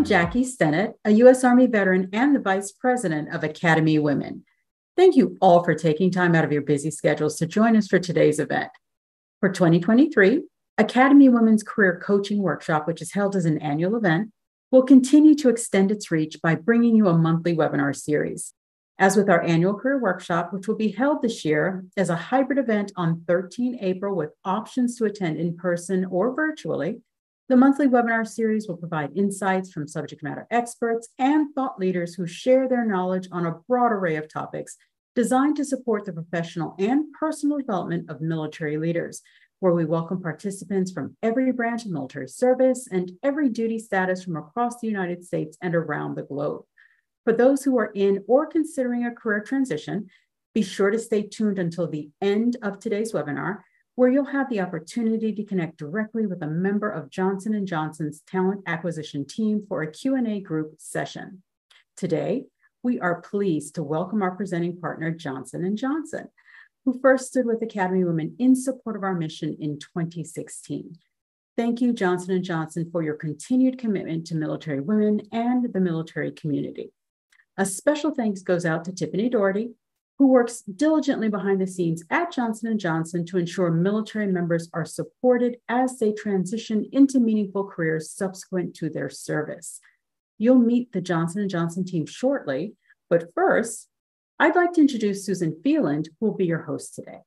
I'm Jackie Stennett, a U.S. Army veteran and the Vice President of Academy Women. Thank you all for taking time out of your busy schedules to join us for today's event. For 2023, Academy Women's Career Coaching Workshop, which is held as an annual event, will continue to extend its reach by bringing you a monthly webinar series. As with our annual career workshop, which will be held this year as a hybrid event on 13 April with options to attend in person or virtually, the monthly webinar series will provide insights from subject matter experts and thought leaders who share their knowledge on a broad array of topics designed to support the professional and personal development of military leaders, where we welcome participants from every branch of military service and every duty status from across the United States and around the globe. For those who are in or considering a career transition, be sure to stay tuned until the end of today's webinar, where you'll have the opportunity to connect directly with a member of Johnson & Johnson's talent acquisition team for a Q&A group session. Today, we are pleased to welcome our presenting partner, Johnson & Johnson, who first stood with Academy Women in support of our mission in 2016. Thank you, Johnson & Johnson, for your continued commitment to military women and the military community. A special thanks goes out to Tiffany Doherty, who works diligently behind the scenes at Johnson & Johnson to ensure military members are supported as they transition into meaningful careers subsequent to their service. You'll meet the Johnson & Johnson team shortly, but first, I'd like to introduce Susan Phelan, who will be your host today.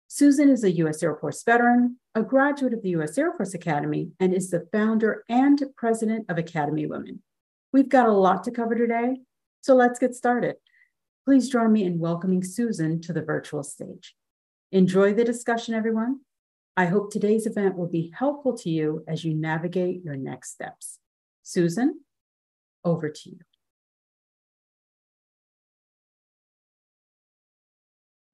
Susan is a U.S. Air Force veteran, a graduate of the U.S. Air Force Academy, and is the founder and president of Academy Women. We've got a lot to cover today, so let's get started. Please join me in welcoming Susan to the virtual stage. Enjoy the discussion, everyone. I hope today's event will be helpful to you as you navigate your next steps. Susan, over to you.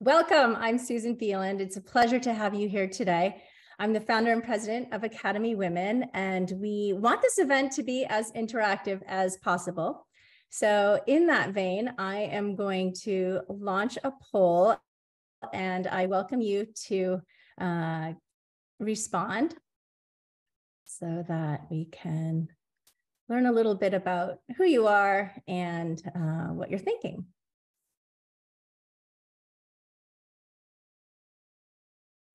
Welcome, I'm Susan Phelan. It's a pleasure to have you here today. I'm the founder and president of Academy Women, and we want this event to be as interactive as possible. So in that vein, I am going to launch a poll, and I welcome you to respond so that we can learn a little bit about who you are and what you're thinking.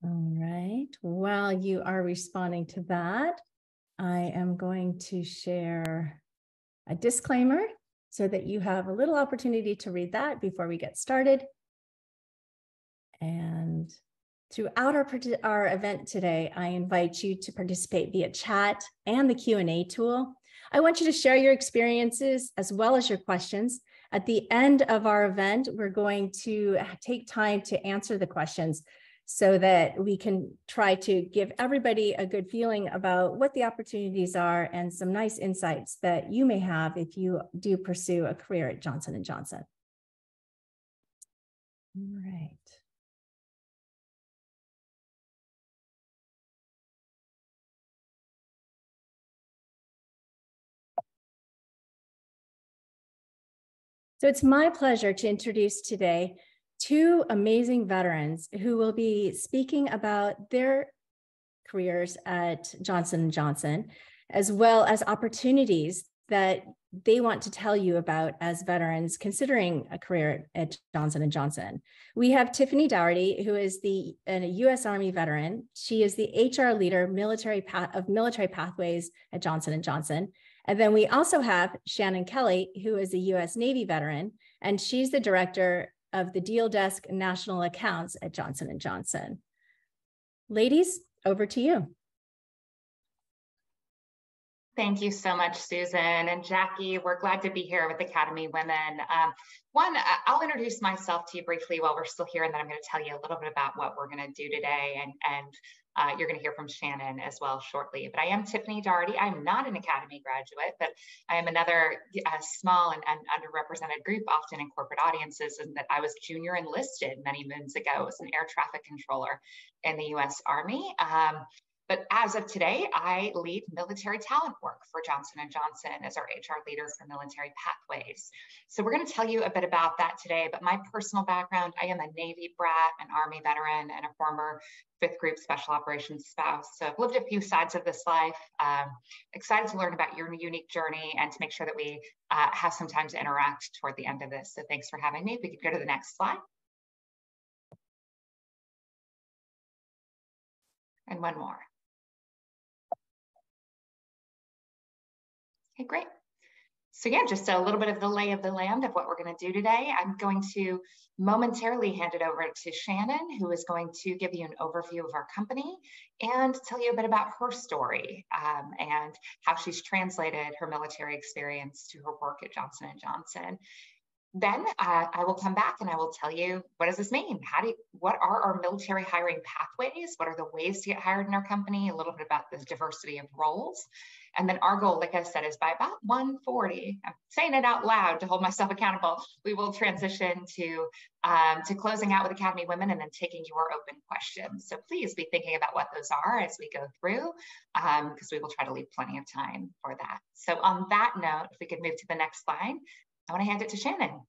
All right, while you are responding to that, I am going to share a disclaimer so that you have a little opportunity to read that before we get started. And throughout our event today, I invite you to participate via chat and the Q&A tool. I want you to share your experiences as well as your questions. At the end of our event, we're going to take time to answer the questions so that we can try to give everybody a good feeling about what the opportunities are and some nice insights that you may have if you do pursue a career at Johnson & Johnson. All right. So it's my pleasure to introduce today two amazing veterans who will be speaking about their careers at Johnson & Johnson, as well as opportunities that they want to tell you about as veterans considering a career at Johnson & Johnson. We have Tiffany Doherty, who is a U.S. Army veteran. She is the HR leader military pathways at Johnson & Johnson. And then we also have Shannon Kelly, who is a U.S. Navy veteran, and she's the director of the Deal Desk National Accounts at Johnson & Johnson. Ladies, over to you. Thank you so much, Susan and Jackie. We're glad to be here with Academy Women. I'll introduce myself to you briefly while we're still here, and then I'm going to tell you a little bit about what we're going to do today, and you're going to hear from Shannon as well shortly. But I am Tiffany Doherty. I'm not an Academy graduate, but I am another small and underrepresented group, often in corporate audiences, and that I was junior enlisted many moons ago as an air traffic controller in the U.S. Army. But as of today, I lead military talent work for Johnson & Johnson as our HR leader for military pathways. So we're going to tell you a bit about that today, but my personal background, I am a Navy brat, an Army veteran, and a former 5th Group Special Operations spouse. So I've lived a few sides of this life. Excited to learn about your unique journey and to make sure that we have some time to interact toward the end of this. So thanks for having me. If we could go to the next slide. And one more. Okay, great. So yeah, just a little bit of the lay of the land of what we're going to do today. I'm going to momentarily hand it over to Shannon, who is going to give you an overview of our company and tell you a bit about her story and how she's translated her military experience to her work at Johnson & Johnson. Then I will come back and I will tell you, what does this mean? What are our military hiring pathways? What are the ways to get hired in our company? A little bit about this diversity of roles. And then our goal, like I said, is by about 1:40, I'm saying it out loud to hold myself accountable, we will transition to closing out with Academy Women and then taking your open questions. So please be thinking about what those are as we go through, because we will try to leave plenty of time for that. So on that note, if we could move to the next slide, I want to hand it to Shannon.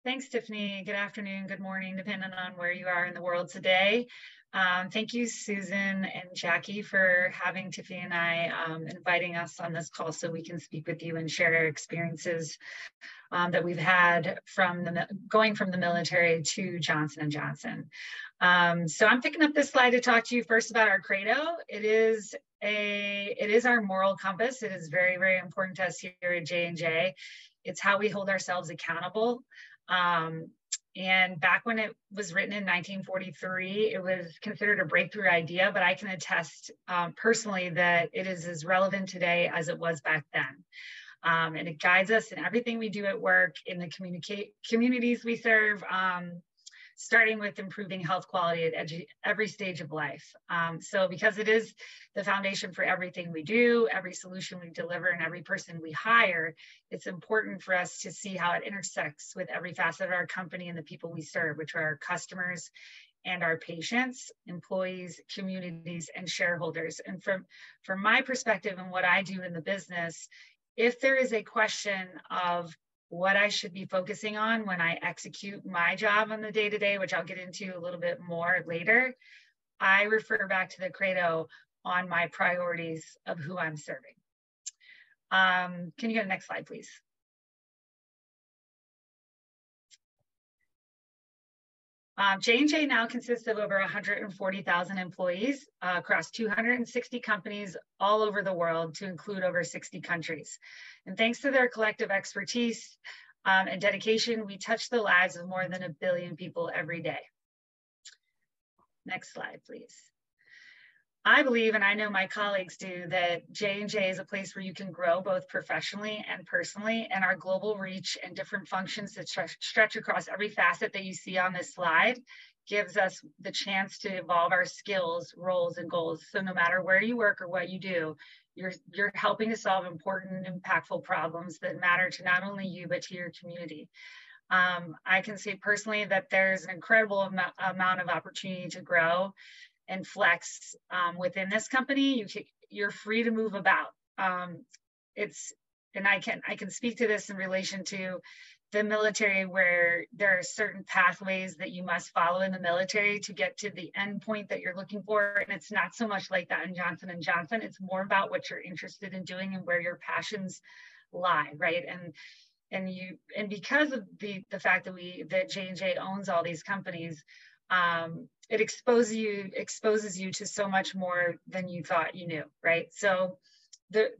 Thanks, Tiffany. Good afternoon, good morning, depending on where you are in the world today. Thank you, Susan and Jackie, for having Tiffany and I inviting us on this call so we can speak with you and share our experiences that we've had from going from the military to Johnson & Johnson. So I'm picking up this slide to talk to you first about our credo. It is our moral compass. It is very, very important to us here at J&J. It's how we hold ourselves accountable. And back when it was written in 1943, it was considered a breakthrough idea, but I can attest personally that it is as relevant today as it was back then. And it guides us in everything we do at work, in the communities we serve, starting with improving health quality at every stage of life. So because it is the foundation for everything we do, every solution we deliver, and every person we hire, it's important for us to see how it intersects with every facet of our company and the people we serve, which are our customers and our patients, employees, communities, and shareholders. And from my perspective and what I do in the business, if there is a question of what I should be focusing on when I execute my job on the day-to-day, which I'll get into a little bit more later, I refer back to the credo on my priorities of who I'm serving. Can you go to the next slide, please? J&J now consists of over 140,000 employees across 260 companies all over the world, to include over 60 countries. And thanks to their collective expertise and dedication, we touch the lives of more than 1 billion people every day. Next slide, please. I believe, and I know my colleagues do, that J&J is a place where you can grow both professionally and personally, and our global reach and different functions that stretch across every facet that you see on this slide gives us the chance to evolve our skills, roles, and goals. So no matter where you work or what you do, you're helping to solve important and impactful problems that matter to not only you, but to your community. I can say personally that there's an incredible amount of opportunity to grow and flex within this company. You're free to move about. And I can speak to this in relation to the military, where there are certain pathways that you must follow in the military to get to the end point that you're looking for. And it's not so much like that in Johnson & Johnson. It's more about what you're interested in doing and where your passions lie, right? And because of the fact that J&J owns all these companies, it exposes you to so much more than you thought you knew, right? So the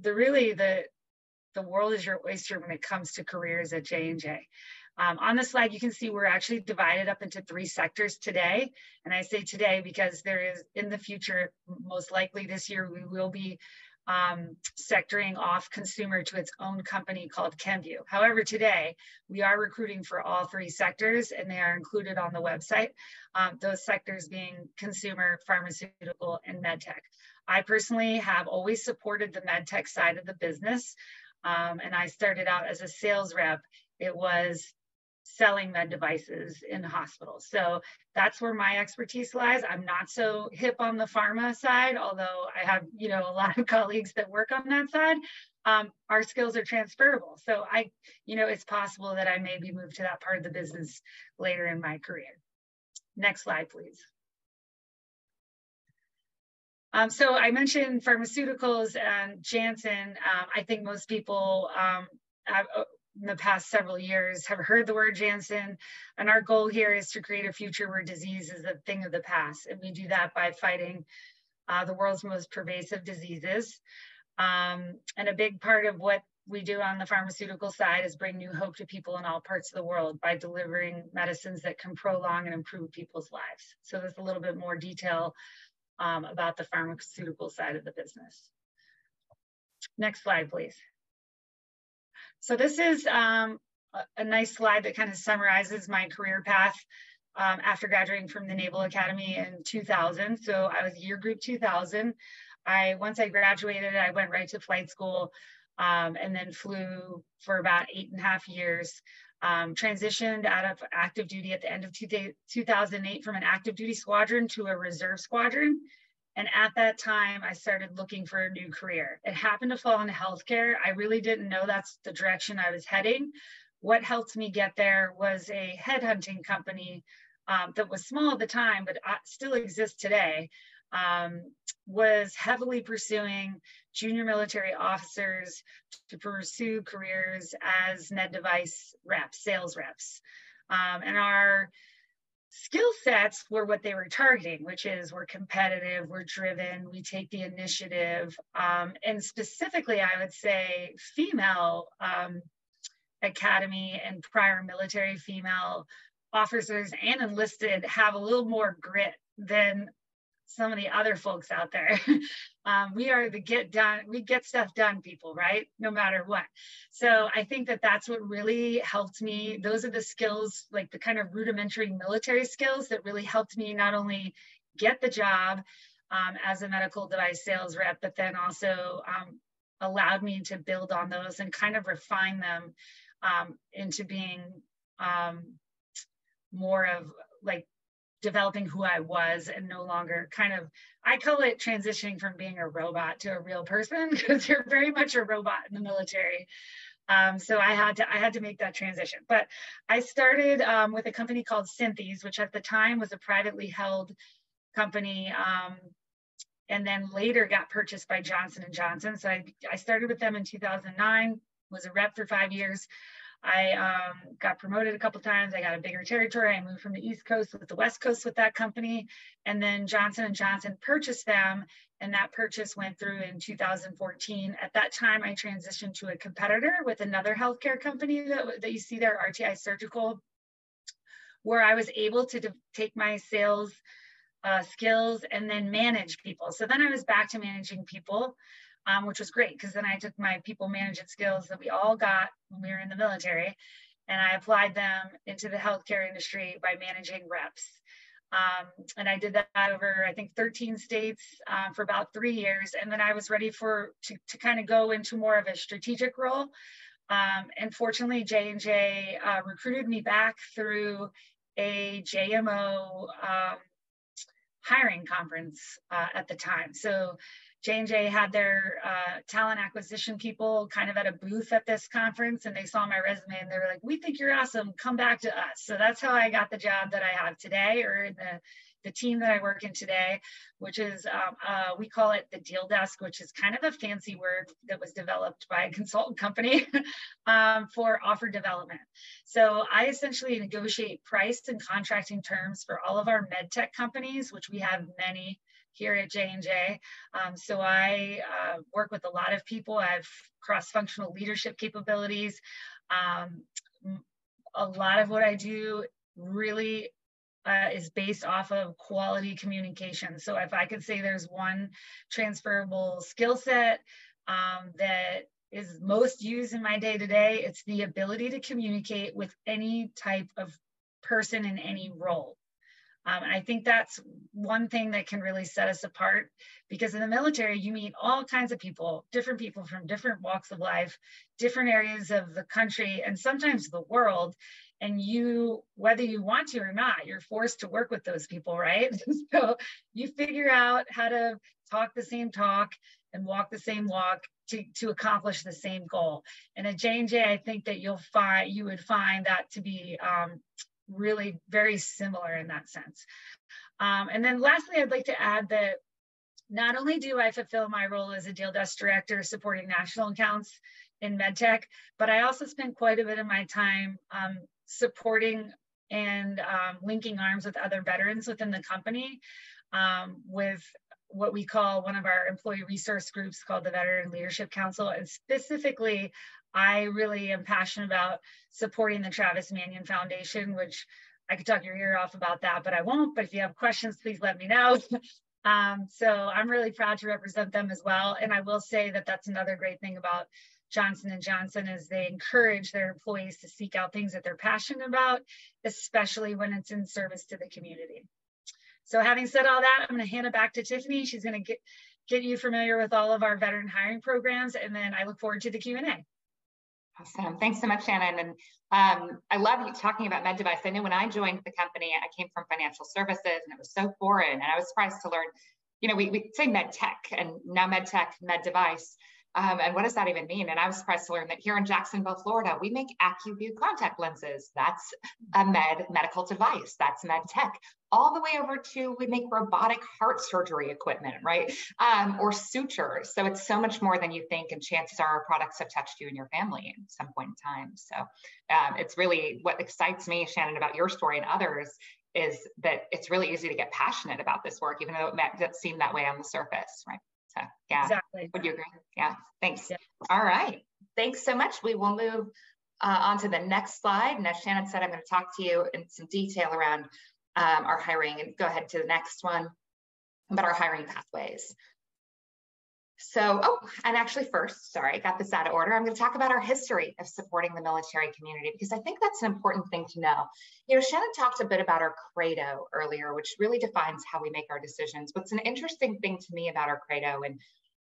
world is your oyster when it comes to careers at J&J. On the slide, you can see we're actually divided up into 3 sectors today. And I say today because there is, in the future, most likely this year, we will be sectoring off consumer to its own company called Kenvue. However, today we are recruiting for all 3 sectors, and they are included on the website. Those sectors being consumer, pharmaceutical, and medtech. I personally have always supported the medtech side of the business, and I started out as a sales rep. It was selling med devices in hospitals. So that's where my expertise lies. I'm not so hip on the pharma side, although I have, you know, a lot of colleagues that work on that side. Our skills are transferable. So you know, it's possible that I maybe move to that part of the business later in my career. Next slide, please. So I mentioned pharmaceuticals and Janssen. I think most people in the past several years have heard the word Janssen, and our goal here is to create a future where disease is a thing of the past, and we do that by fighting the world's most pervasive diseases. And a big part of what we do on the pharmaceutical side is bring new hope to people in all parts of the world by delivering medicines that can prolong and improve people's lives. So there's a little bit more detail about the pharmaceutical side of the business. Next slide, please. So this is a nice slide that kind of summarizes my career path after graduating from the Naval Academy in 2000. So I was year group 2000. Once I graduated, I went right to flight school and then flew for about 8.5 years. Transitioned out of active duty at the end of 2008 from an active duty squadron to a reserve squadron. And at that time, I started looking for a new career. It happened to fall into healthcare. I really didn't know that's the direction I was heading. What helped me get there was a headhunting company that was small at the time, but still exists today, was heavily pursuing junior military officers to pursue careers as med device reps, sales reps. And our skill sets were what they were targeting, which is we're competitive, we're driven, we take the initiative. And specifically, I would say female academy and prior military female officers and enlisted have a little more grit than some of the other folks out there. We are the get stuff done people, right? No matter what. So I think that that's what really helped me. Those are the skills, like the kind of rudimentary military skills that really helped me not only get the job as a medical device sales rep, but then also allowed me to build on those and kind of refine them into being more of like developing who I was and no longer kind of, I call it transitioning from being a robot to a real person, because you're very much a robot in the military. So I had to make that transition. But I started with a company called Synthes, which at the time was a privately held company, and then later got purchased by Johnson & Johnson. So I started with them in 2009, was a rep for 5 years. I got promoted a couple of times. I got a bigger territory. I moved from the East Coast with the West Coast with that company. And then Johnson & Johnson purchased them, and that purchase went through in 2014. At that time, I transitioned to a competitor with another healthcare company that you see there, RTI Surgical, where I was able to take my sales skills and then manage people. So then I was back to managing people. Which was great, because then I took my people management skills that we all got when we were in the military, and I applied them into the healthcare industry by managing reps. And I did that over, I think, 13 states for about 3 years. And then I was ready to kind of go into more of a strategic role. And fortunately, J&J recruited me back through a JMO hiring conference at the time. So J&J had their talent acquisition people kind of at a booth at this conference, and they saw my resume and they were like, "We think you're awesome, come back to us." So that's how I got the job that I have today, or the team that I work in today, which is, we call it the deal desk, which is kind of a fancy word that was developed by a consultant company for offer development. So I essentially negotiate price and contracting terms for all of our med tech companies, which we have many here at J&J. So I work with a lot of people. I have cross-functional leadership capabilities. A lot of what I do really is based off of quality communication. So if I could say there's one transferable skill set that is most used in my day-to-day, it's the ability to communicate with any type of person in any role. And I think that's one thing that can really set us apart, because in the military, you meet all kinds of people from different walks of life, different areas of the country, and sometimes the world. And you, whether you want to or not, you're forced to work with those people, right? So you figure out how to talk the same talk and walk the same walk to accomplish the same goal. And at J&J, I think that you would find that to be really very similar in that sense. And then lastly, I'd like to add that not only do I fulfill my role as a deal desk director supporting national accounts in MedTech, but I also spend quite a bit of my time supporting and linking arms with other veterans within the company with what we call one of our employee resource groups called the Veteran Leadership Council. And specifically, I really am passionate about supporting the Travis Manion Foundation, which I could talk your ear off about that, but I won't. But if you have questions, please let me know. So I'm really proud to represent them as well. And I will say that that's another great thing about Johnson & Johnson is they encourage their employees to seek out things that they're passionate about, especially when it's in service to the community. So having said all that, I'm going to hand it back to Tiffany. She's going to get you familiar with all of our veteran hiring programs, and then I look forward to the Q&A. Awesome. Thanks so much, Shannon. And I love you talking about med device. I knew when I joined the company, I came from financial services and it was so foreign. And I was surprised to learn, you know, we say med tech and now med tech, med device. And what does that even mean? And I was surprised to learn that here in Jacksonville, Florida, we make AccuView contact lenses. That's a medical device. That's med tech. All the way over to, we make robotic heart surgery equipment, right? Or sutures. So it's so much more than you think. And chances are our products have touched you and your family at some point in time. So it's really what excites me, Shannon, about your story and others is that it's really easy to get passionate about this work, even though it might seem that way on the surface, right? So yeah, exactly. Would you agree? Yeah, thanks. Yeah. All right, thanks so much. We will move on to the next slide. And as Shannon said, I'm going to talk to you in some detail around our hiring, and go ahead to the next one about our hiring pathways. So, and actually first, sorry, I got this out of order. I'm going to talk about our history of supporting the military community, because I think that's an important thing to know. You know, Shannon talked a bit about our credo earlier, which really defines how we make our decisions. What's an interesting thing to me about our credo, and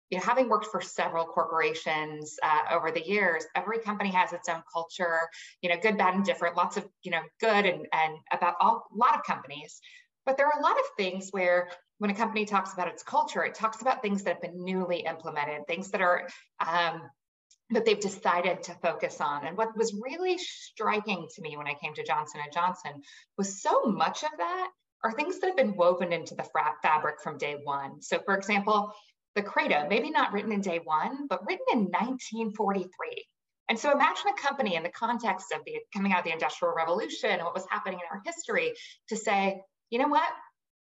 you know, having worked for several corporations over the years, every company has its own culture, you know, good, bad, and different, lots of, you know, good and about a lot of companies. But there are a lot of things where when a company talks about its culture, it talks about things that have been newly implemented, things that are that they've decided to focus on. And what was really striking to me when I came to Johnson & Johnson was so much of that are things that have been woven into the fabric from day one. So for example, the credo, maybe not written in day one, but written in 1943. And so imagine a company in the context of the coming out of the Industrial Revolution and what was happening in our history to say, you know what?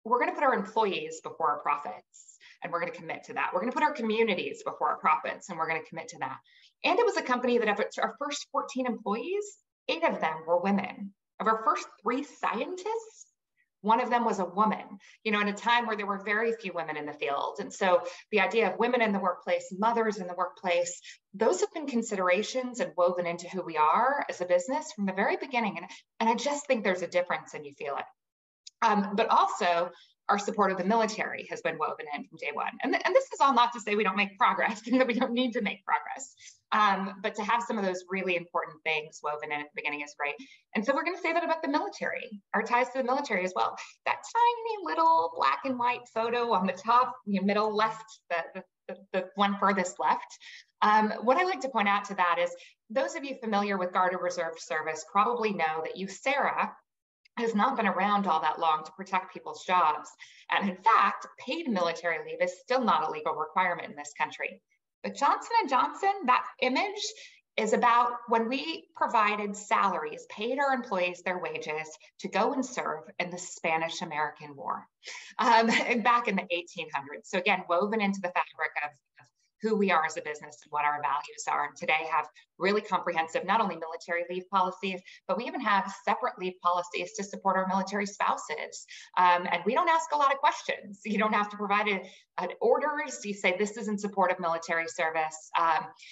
We're going to put our employees before our profits, and we're going to commit to that. We're going to put our communities before our profits, and we're going to commit to that. And it was a company that of our first 14 employees, 8 of them were women. Of our first 3 scientists, 1 of them was a woman, you know, in a time where there were very few women in the field. And so the idea of women in the workplace, mothers in the workplace, those have been considerations and woven into who we are as a business from the very beginning. And I just think there's a difference and you feel it. But also our support of the military has been woven in from day one. And this is all not to say we don't make progress and that we don't need to make progress, but to have some of those really important things woven in at the beginning is great. And so we're going to say that about the military, our ties to the military as well. That tiny little black and white photo on the top, middle left, the one furthest left. What I like to point out to that is those of you familiar with Guard or Reserve service probably know that USERRA has not been around all that long to protect people's jobs. And in fact, paid military leave is still not a legal requirement in this country. But Johnson & Johnson, that image is about when we provided salaries, paid our employees their wages to go and serve in the Spanish-American War back in the 1800s. So again, woven into the fabric of who we are as a business and what our values are. And today have really comprehensive, not only military leave policies, but we even have separate leave policies to support our military spouses. And we don't ask a lot of questions. You don't have to provide orders. You say, this is in support of military service.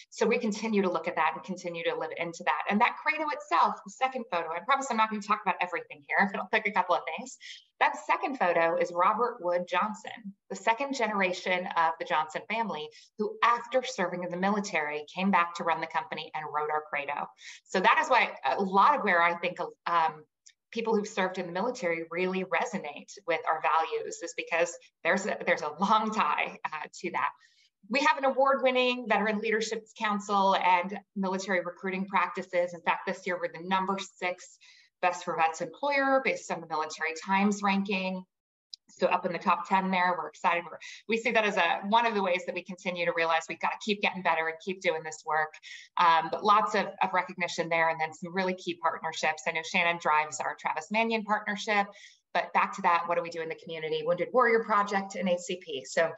So we continue to look at that and continue to live into that. And that credo itself, the second photo, I promise I'm not going to talk about everything here, but I'll pick a couple of things. That second photo is Robert Wood Johnson, the second generation of the Johnson family, who after serving in the military came back to run the company and wrote our credo. So that is why a lot of where I think people who've served in the military really resonate with our values, is because there's a long tie to that. We have an award-winning Veteran Leadership Council and military recruiting practices. In fact, this year we're the #6 Best for Vets employer based on the Military Times ranking. So up in the top 10 there, we're excited. We see that as one of the ways that we continue to realize we've got to keep getting better and keep doing this work. But lots of recognition there, and then some really key partnerships. I know Shannon drives our Travis Manion partnership, but back to that, what do we do in the community? Wounded Warrior Project and ACP. So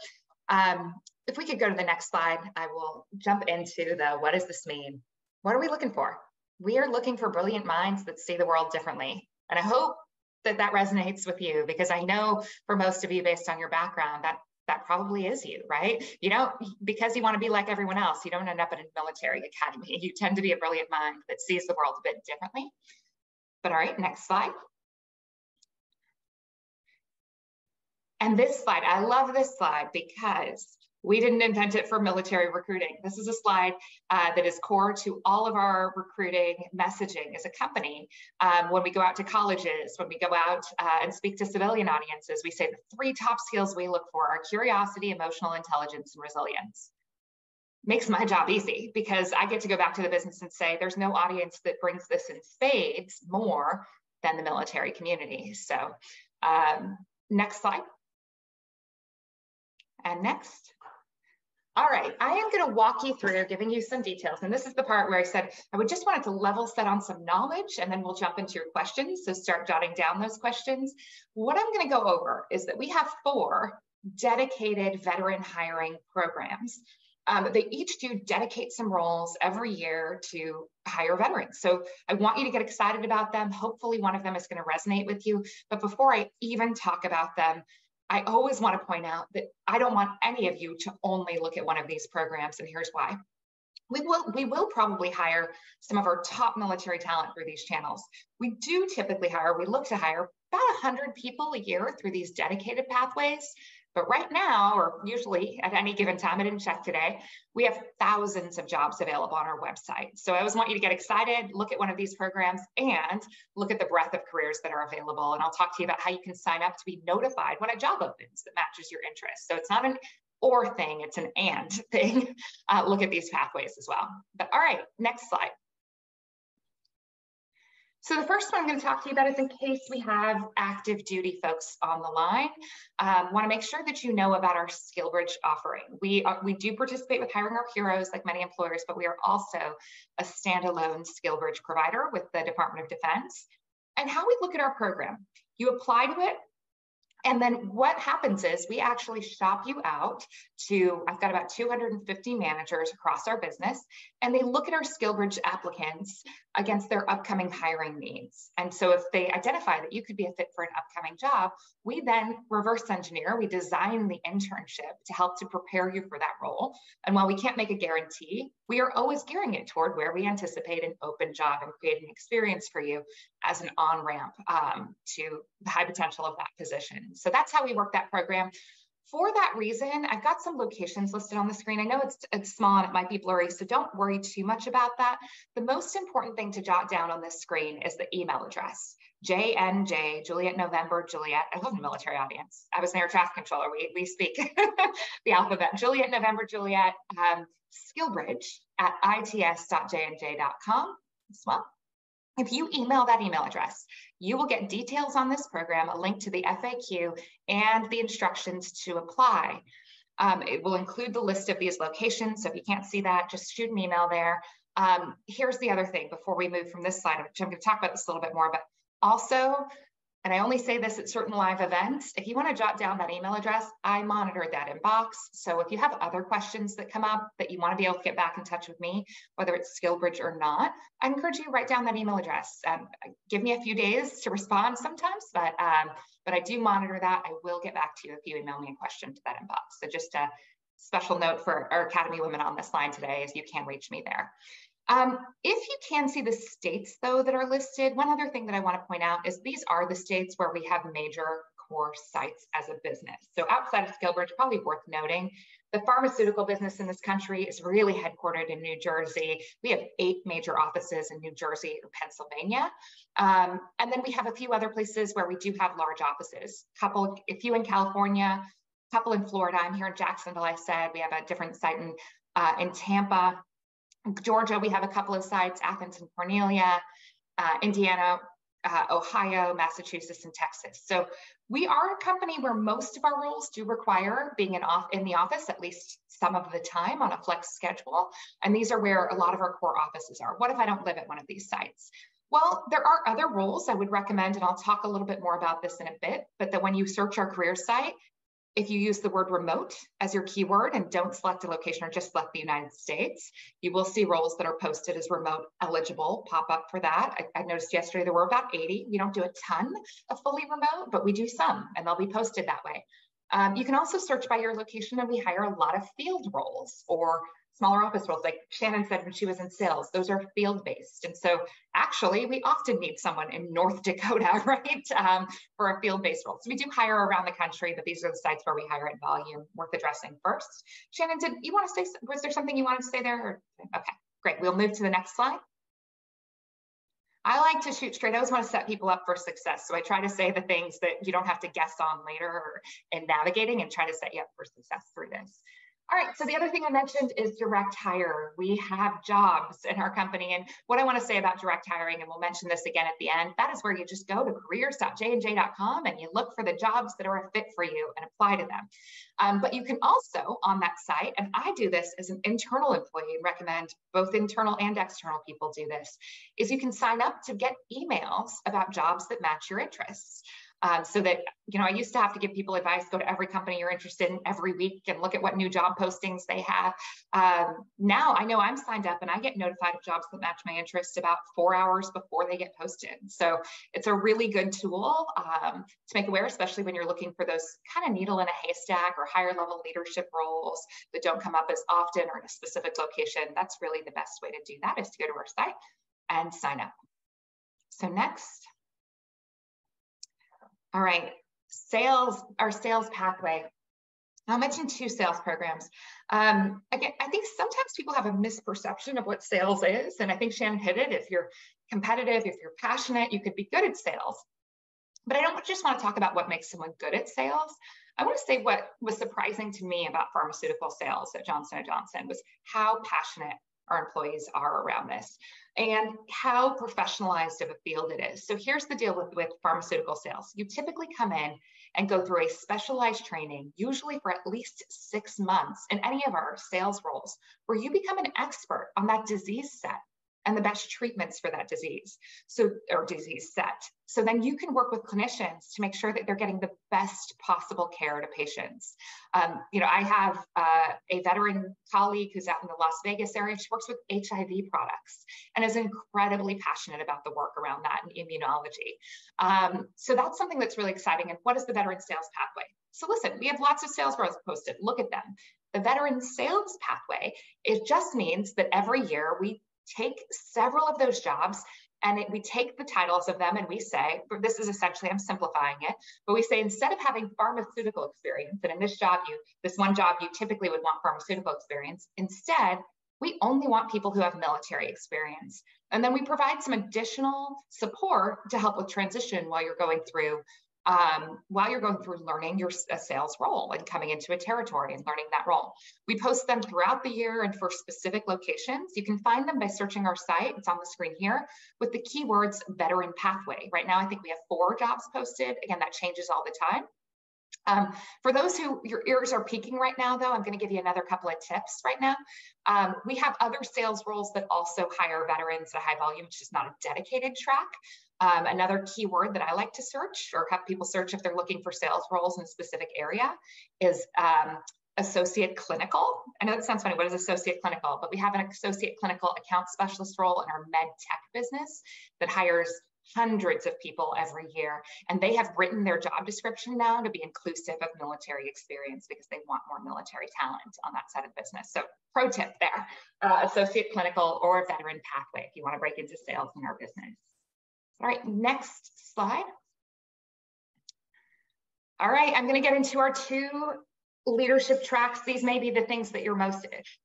if we could go to the next slide, I will jump into the what does this mean? What are we looking for? We are looking for brilliant minds that see the world differently. And I hope that resonates with you, because I know for most of you, based on your background, that probably is you, right? You know, because you want to be like everyone else, you don't end up in a military academy. You tend to be a brilliant mind that sees the world a bit differently. But all right, next slide. And this slide, I love this slide because we didn't invent it for military recruiting. This is a slide that is core to all of our recruiting messaging as a company. When we go out to colleges, when we go out and speak to civilian audiences, we say the 3 top skills we look for are curiosity, emotional intelligence, and resilience. Makes my job easy, because I get to go back to the business and say, there's no audience that brings this in spades more than the military community. So next slide. And next. All right, I am going to walk you through giving you some details. And this is the part where I said I would just wanted to level set on some knowledge, and then we'll jump into your questions. So start jotting down those questions. What I'm going to go over is that we have 4 dedicated veteran hiring programs. They each do dedicate some roles every year to hire veterans. So I want you to get excited about them. Hopefully one of them is going to resonate with you. But before I even talk about them, I always want to point out that I don't want any of you to only look at one of these programs, and here's why. We will probably hire some of our top military talent through these channels. We do typically we look to hire about 100 people a year through these dedicated pathways. But right now, or usually at any given time, I didn't check today, we have thousands of jobs available on our website. So I always want you to get excited, look at one of these programs, and look at the breadth of careers that are available. And I'll talk to you about how you can sign up to be notified when a job opens that matches your interest. So it's not an or thing, it's an and thing. Look at these pathways as well. But all right, next slide. So the first one I'm going to talk to you about is in case we have active duty folks on the line. Want to make sure that you know about our SkillBridge offering. We do participate with Hiring Our Heroes like many employers, but we are also a standalone SkillBridge provider with the Department of Defense. And how we look at our program, you apply to it, and then what happens is we actually shop you out to, I've got about 250 managers across our business, and they look at our SkillBridge applicants against their upcoming hiring needs. And so if they identify that you could be a fit for an upcoming job, we then reverse engineer, we design the internship to help to prepare you for that role. And while we can't make a guarantee, we are always gearing it toward where we anticipate an open job and create an experience for you as an on-ramp to the high potential of that position. So that's how we work that program. For that reason, I've got some locations listed on the screen. I know it's small and it might be blurry, so don't worry too much about that. The most important thing to jot down on this screen is the email address. JNJ, Juliet November, Juliet. I love the military audience. I was an air traffic controller. We speak the alphabet. Juliet November, Juliet, SkillBridge at its.jnj.com as well. If you email that email address, you will get details on this program, a link to the FAQ, and the instructions to apply. It will include the list of these locations. So if you can't see that, just shoot an email there. Here's the other thing before we move from this slide, which I'm going to talk about this a little bit more, but also, and I only say this at certain live events, if you want to jot down that email address, I monitor that inbox. So if you have other questions that come up that you want to be able to get back in touch with me, whether it's SkillBridge or not, I encourage you to write down that email address. Give me a few days to respond sometimes, but I do monitor that. I will get back to you if you email me a question to that inbox. So just a special note for our Academy women on this line today is you can reach me there. If you can see the states, though, that are listed, one other thing that I want to point out is these are the states where we have major core sites as a business. So outside of SkillBridge, probably worth noting, the pharmaceutical business in this country is really headquartered in New Jersey. We have 8 major offices in New Jersey or Pennsylvania. And then we have a few other places where we do have large offices, a few in California, a couple in Florida. I'm here in Jacksonville, I said. We have a different site in Tampa. Georgia, we have a couple of sites, Athens and Cornelia, Indiana, Ohio, Massachusetts, and Texas. So we are a company where most of our roles do require being in the office at least some of the time on a flex schedule. And these are where a lot of our core offices are. What if I don't live at one of these sites? Well, there are other roles I would recommend, and I'll talk a little bit more about this in a bit, but that when you search our career site, if you use the word remote as your keyword and don't select a location or just select the United States, you will see roles that are posted as remote eligible pop up for that. I noticed yesterday there were about 80. We don't do a ton of fully remote, but we do some, and they'll be posted that way. You can also search by your location, and we hire a lot of field roles or smaller office roles, like Shannon said when she was in sales. Those are field-based. And so actually, we often need someone in North Dakota, right, for a field-based role. So we do hire around the country, but these are the sites where we hire at volume, worth addressing first. Shannon, did you want to say, was there something you wanted to say there? Okay, great. We'll move to the next slide. I like to shoot straight. I always want to set people up for success. So I try to say the things that you don't have to guess on later or in navigating, and try to set you up for success through this. All right, so the other thing I mentioned is direct hire. We have jobs in our company. And what I want to say about direct hiring, and we'll mention this again at the end, that is where you just go to careers.jnj.com and you look for the jobs that are a fit for you and apply to them. But you can also on that site, and I do this as an internal employee and recommend both internal and external people do this, is you can sign up to get emails about jobs that match your interests. So that, I used to have to give people advice, go to every company you're interested in every week and look at what new job postings they have. Now I know I'm signed up and I get notified of jobs that match my interests about 4 hours before they get posted. So it's a really good tool to make aware, especially when you're looking for those kind of needle in a haystack or higher level leadership roles that don't come up as often or in a specific location. That's really the best way to do that, is to go to our site and sign up. So next. All right, our sales pathway. I'll mention 2 sales programs. Again, I think sometimes people have a misperception of what sales is, and I think Shannon hit it. If you're competitive, if you're passionate, you could be good at sales. But I don't just want to talk about what makes someone good at sales. I want to say what was surprising to me about pharmaceutical sales at Johnson & Johnson was how passionate our employees are around this and how professionalized of a field it is. So here's the deal with pharmaceutical sales. You typically come in and go through a specialized training, usually for at least 6 months in any of our sales roles, where you become an expert on that disease set and the best treatments for that disease, or disease set. So then you can work with clinicians to make sure that they're getting the best possible care to patients. I have a veteran colleague who's out in the Las Vegas area. She works with HIV products and is incredibly passionate about the work around that in immunology. So that's something that's really exciting. And what is the veteran sales pathway? So listen, we have lots of sales roles posted. Look at them. The veteran sales pathway, it just means that every year we take several of those jobs and we take the titles of them and we say, this is essentially, I'm simplifying it, but we say instead of having pharmaceutical experience, and in this one job you typically would want pharmaceutical experience, instead, we only want people who have military experience. And then we provide some additional support to help with transition while you're going through learning your sales role and coming into a territory and learning that role. We post them throughout the year and for specific locations. You can find them by searching our site. It's on the screen here with the keywords veteran pathway. Right now, I think we have 4 jobs posted. Again, that changes all the time. For those who your ears are peaking right now, though, I'm going to give you another couple of tips right now. We have other sales roles that also hire veterans at a high volume, which is not a dedicated track. Another keyword that I like to search or have people search if they're looking for sales roles in a specific area is associate clinical. I know that sounds funny. What is associate clinical? But we have an associate clinical account specialist role in our med tech business that hires hundreds of people every year. And they have written their job description now to be inclusive of military experience because they want more military talent on that side of the business. So pro tip there, associate clinical or veteran pathway if you want to break into sales in our business. All right, next slide. All right, I'm going to get into our 2 leadership tracks. These may be the things that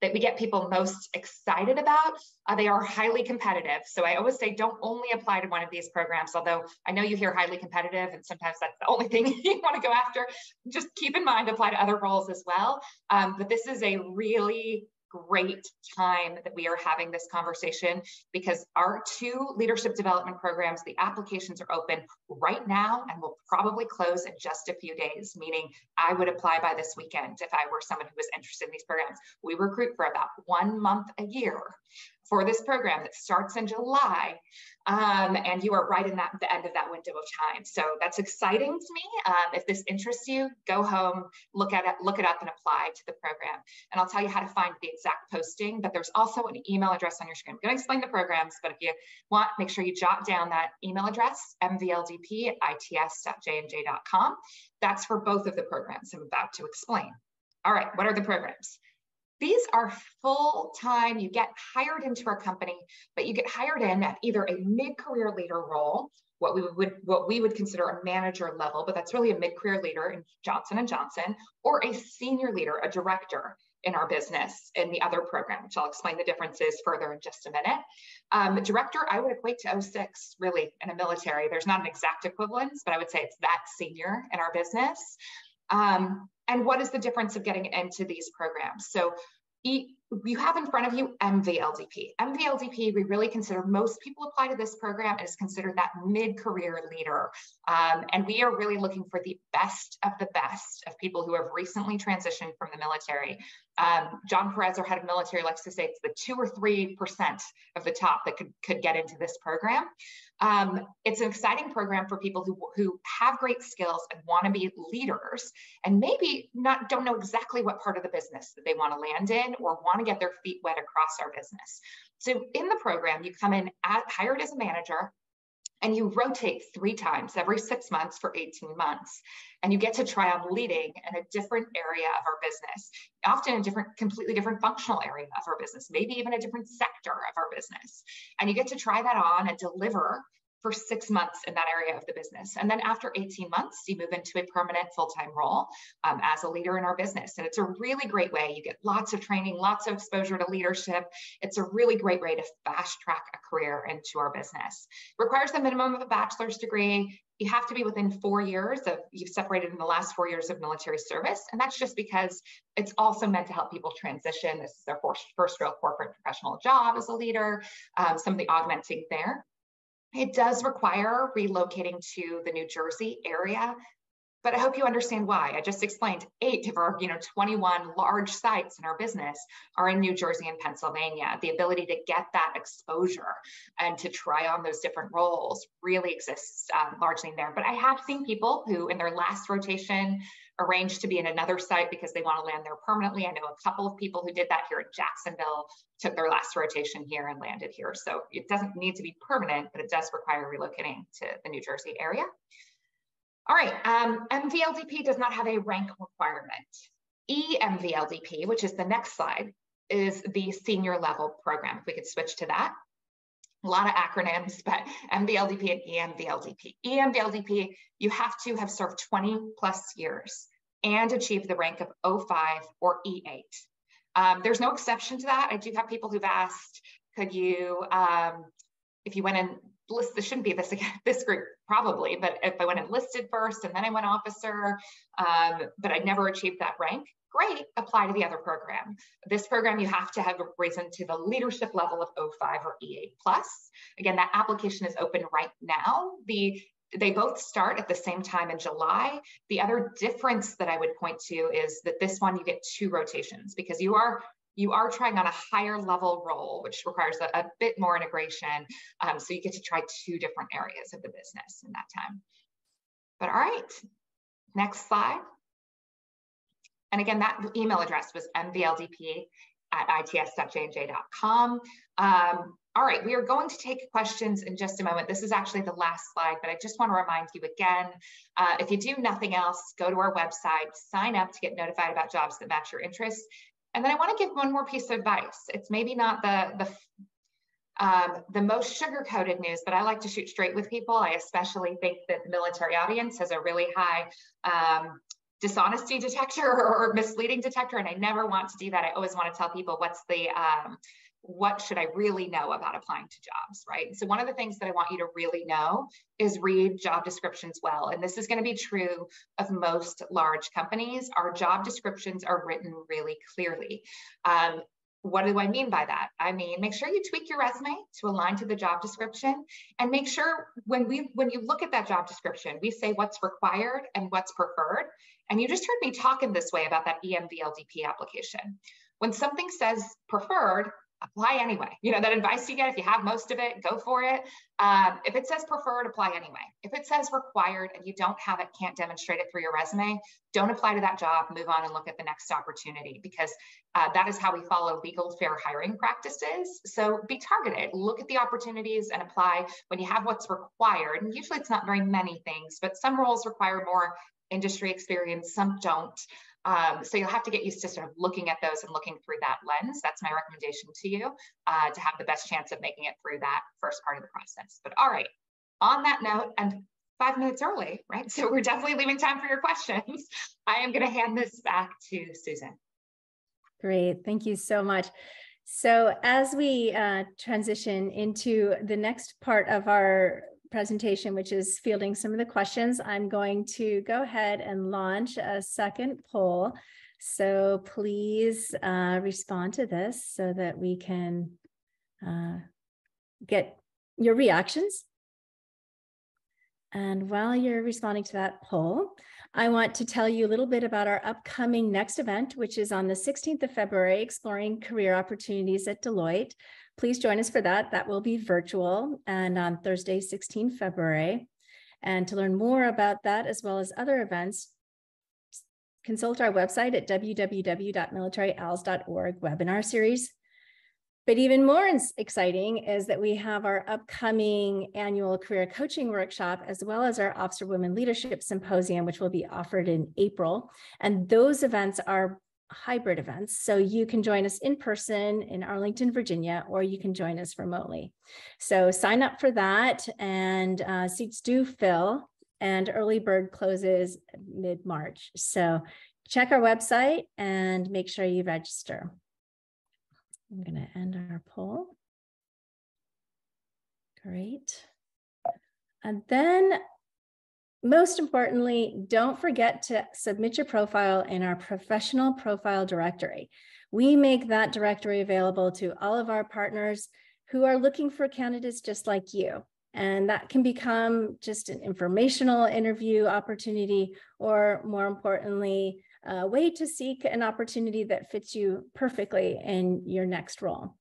that we get people most excited about. They are highly competitive. So I always say, don't only apply to one of these programs, although I know you hear highly competitive and sometimes that's the only thing you want to go after. Just keep in mind, apply to other roles as well. But this is a really great time that we are having this conversation, because our 2 leadership development programs, the applications are open right now and will probably close in just a few days, meaning I would apply by this weekend if I were someone who was interested in these programs. We recruit for about 1 month a year for this program that starts in July. And you are right in the end of that window of time. So that's exciting to me. If this interests you, go home, look at it, look it up and apply to the program. And I'll tell you how to find the exact posting, but there's also an email address on your screen. I'm going to explain the programs, but if you want, make sure you jot down that email address, mvldp@its.jnj.com. That's for both of the programs I'm about to explain. All right, what are the programs? These are full-time. You get hired into our company, but you get hired in at either a mid-career leader role, what we would consider a manager level, but that's really a mid-career leader in Johnson & Johnson, or a senior leader, a director in our business in the other program, which I'll explain the differences further in just a minute. Director, I would equate to 06, really, in a military. There's not an exact equivalence, but I would say it's that senior in our business. And what is the difference of getting into these programs? So you have in front of you MVLDP. MVLDP, we really consider, most people apply to this program, is considered that mid-career leader. And we are really looking for the best of people who have recently transitioned from the military. John Perez, our head of military, likes to say it's the 2 or 3% of the top that could get into this program. It's an exciting program for people who have great skills and want to be leaders, and maybe don't know exactly what part of the business that they want to land in, or want to get their feet wet across our business. So in the program, you come in hired as a manager, and you rotate 3 times every 6 months for 18 months. And you get to try on leading in a different area of our business, often a completely different functional area of our business, maybe even a different sector of our business. And you get to try that on and deliver for 6 months in that area of the business. And then after 18 months, you move into a permanent full-time role as a leader in our business. And it's a really great way. You get lots of training, lots of exposure to leadership. It's a really great way to fast track a career into our business. It requires the minimum of a bachelor's degree. You have to be within 4 years you've separated in the last 4 years of military service. And that's just because it's also meant to help people transition. This is their first real corporate professional job as a leader, some of the augmenting there. It does require relocating to the New Jersey area, but I hope you understand why. I just explained 8 of our 21 large sites in our business are in New Jersey and Pennsylvania. The ability to get that exposure and to try on those different roles really exists largely in there. But I have seen people who in their last rotation arranged to be in another site because they want to land there permanently. I know a couple of people who did that here in Jacksonville, took their last rotation here and landed here. So it doesn't need to be permanent, but it does require relocating to the New Jersey area. All right, MVLDP does not have a rank requirement. EMVLDP, which is the next slide, is the senior level program. If we could switch to that. A lot of acronyms, but MVLDP and EMVLDP. EMVLDP, you have to have served 20 plus years and achieved the rank of O5 or E8. There's no exception to that. I do have people who've asked, could you, if you went and this shouldn't be this group probably, but if I went enlisted first and then I went officer, but I never achieved that rank, great, apply to the other program. This program, you have to have risen to the leadership level of O5 or E8 plus. Again, that application is open right now. They both start at the same time in July. The other difference that I would point to is that this one, you get 2 rotations because you are trying on a higher level role, which requires a bit more integration. So you get to try 2 different areas of the business in that time. But all right, next slide. And again, that email address was mvldp@its.jnj.com. All right, we are going to take questions in just a moment. This is actually the last slide, but I just want to remind you again, if you do nothing else, go to our website, sign up to get notified about jobs that match your interests. And then I want to give one more piece of advice. It's maybe not The most sugar-coated news, but I like to shoot straight with people. I especially think that the military audience has a really high dishonesty detector or misleading detector, and I never want to do that. I always want to tell people what should I really know about applying to jobs, right? So one of the things that I want you to really know is read job descriptions well. And this is going to be true of most large companies. Our job descriptions are written really clearly. What do I mean by that? I mean, make sure you tweak your resume to align to the job description, and make sure when you look at that job description, we say what's required and what's preferred. And you just heard me talking this way about that EMVLDP application. When something says preferred, apply anyway. You know, that advice you get, if you have most of it, go for it. If it says preferred, apply anyway. If it says required and you don't have it, can't demonstrate it through your resume, don't apply to that job, move on and look at the next opportunity, because that is how we follow legal fair hiring practices. So be targeted, look at the opportunities and apply when you have what's required. And usually it's not very many things, but some roles require more industry experience, some don't. So you'll have to get used to sort of looking at those and looking through that lens. That's my recommendation to you, to have the best chance of making it through that first part of the process. But all right, on that note, and 5 minutes early, right? So we're definitely leaving time for your questions. I am going to hand this back to Susan. Great, thank you so much. So as we transition into the next part of our presentation, which is fielding some of the questions, I'm going to go ahead and launch a second poll. So please respond to this so that we can get your reactions. And while you're responding to that poll, I want to tell you a little bit about our upcoming next event, which is on the 16th of February, Exploring Career Opportunities at Deloitte. Please join us for that. That will be virtual and on Thursday, 16 February. And to learn more about that, as well as other events, consult our website at www.militaryals.org webinar series. But even more exciting is that we have our upcoming annual career coaching workshop, as well as our Officer Women Leadership Symposium, which will be offered in April. And those events are hybrid events. So you can join us in person in Arlington, Virginia, or you can join us remotely. So sign up for that, and seats do fill, and early bird closes mid-March. So check our website and make sure you register. I'm going to end our poll. Great. And then most importantly, don't forget to submit your profile in our professional profile directory. We make that directory available to all of our partners who are looking for candidates just like you. And that can become just an informational interview opportunity, or more importantly, a way to seek an opportunity that fits you perfectly in your next role.